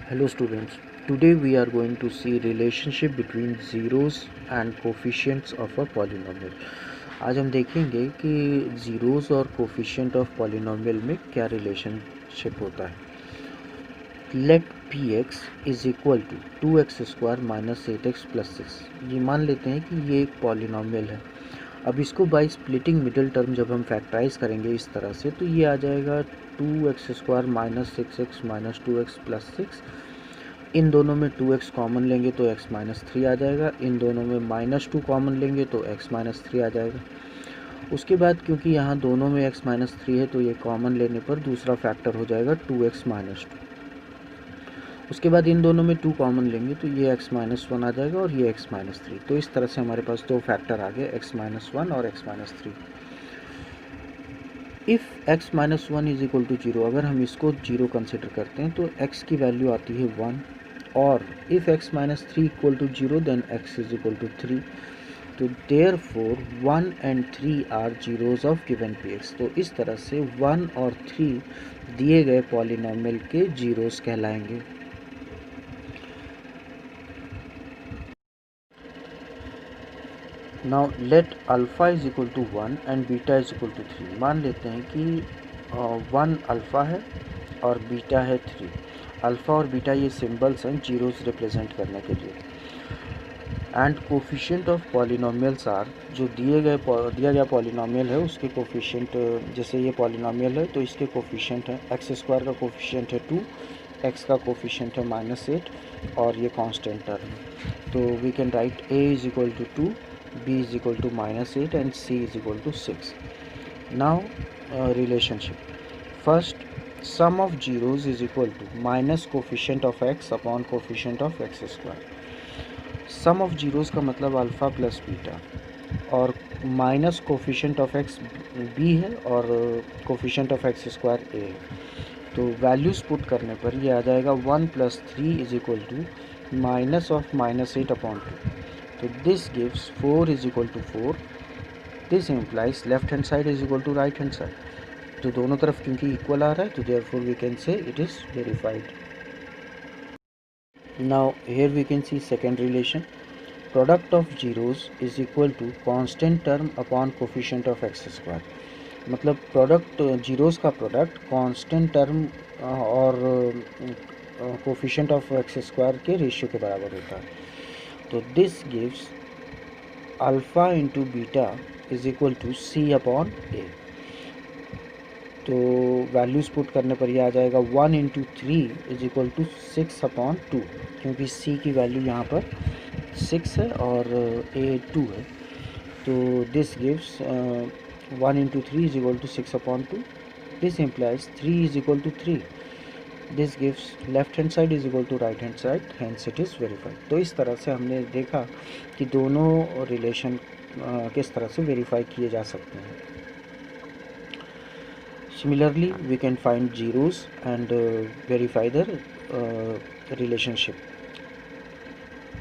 Hello students, today we are going to see relationship between zeros and coefficients of a polynomial. आज हम देखेंगे कि zeros और coefficient of polynomial में क्या relationship होता है. Let px is equal to 2x square minus 8x plus 6. ये मान लेते हैं कि ये एक polynomial है. अब इसको बाई स्प्लिटिंग मिडिल टर्म जब हम फैक्टराइज करेंगे इस तरह से तो ये आ जाएगा 2x square minus 6x minus 2x plus 6. इन दोनों में 2x कॉमन लेंगे तो x माइनस 3 आ जाएगा. इन दोनों में माइनस 2 कॉमन लेंगे तो x माइनस 3 आ जाएगा. उसके बाद क्योंकि यहाँ दोनों में x माइनस 3 है तो ये कॉमन लेने पर दूसरा फैक्टर हो जाएगा 2x माइनस 2. उसके बाद इन दोनों में 2 कॉमन लेंगे तो ये x माइनस 1 आ जाएगा और ये x माइनस 3. तो इस तरह से हमारे पास दो फैक्टर आ गए x माइनस 1 और x minus 3. If x minus 1 is equal to 0, अगर हम इसको 0 कंसिडर करते हैं तो x की वैल्यू आती है 1. और if x minus 3 equal to 0 then x is equal to 3. तो therefore 1 and 3 are zeros of given px. तो इस तरह से 1 और 3 दिए गए पॉलिनोमियल के जीरोस कहलाएंगे. Now let alpha is equal to 1 and beta is equal to 3. मान लेते हैं कि 1 अल्फ़ा है और बीटा है 3. अल्फ़ा और बीटा ये सिंबल्स हैं जीरोस रिप्रेजेंट करने के लिए. And coefficient of polynomials are, जो दिया गया पॉलिनोमियल है उसके कोफिशिएंट, जैसे ये पॉलिनोमियल है तो इसके कोफिशिएंट है एक्स स्क्वायर का कोफिशिएंट है 2, एक्स का कोफिशिएंट है -8 और ये कांस्टेंट टर्म है. तो we can write a is equal to 2, b is equal to -8 and c is equal to 6. Now relationship. First, sum of zeros is equal to minus coefficient of x upon coefficient of x square. Sum of zeros का मतलब alpha plus beta और minus coefficient of x b है और coefficient of x square a है. तो values put करने पर ये आ जाएगा 1 + 3 is equal to minus of -8 upon 2. तो this gives 4 is equal to 4. This implies left hand side is equal to right hand side. तो दोनों तरफ क्योंकि इक्वल आ रहा है तो therefore we can say it is verified. Now here we can see second relation. Product of zeros is equal to constant term upon coefficient of x square. मतलब प्रोडक्ट जीरोस का प्रोडक्ट कांस्टेंट टर्म और coefficient of x square के ratio के बराबर होता है. तो this gives alpha into beta is equal to C upon A. तो वैल्यूज़ पुट करने पर यह आ जाएगा 1 into 3 is equal to 6 upon 2, क्योंकि सी की वैल्यू यहाँ पर 6 है और ए 2 है. तो this gives 1 into 3 is equal to 6 upon 2. This implies 3 is equal to 3. This gives left hand side is equal to right hand side, hence it is verified. तो इस तरह से हमने देखा कि दोनों रिलेशन किस तरह से वेरीफाई किए जा सकते हैं. Similarly we can find zeros and verify the relationship.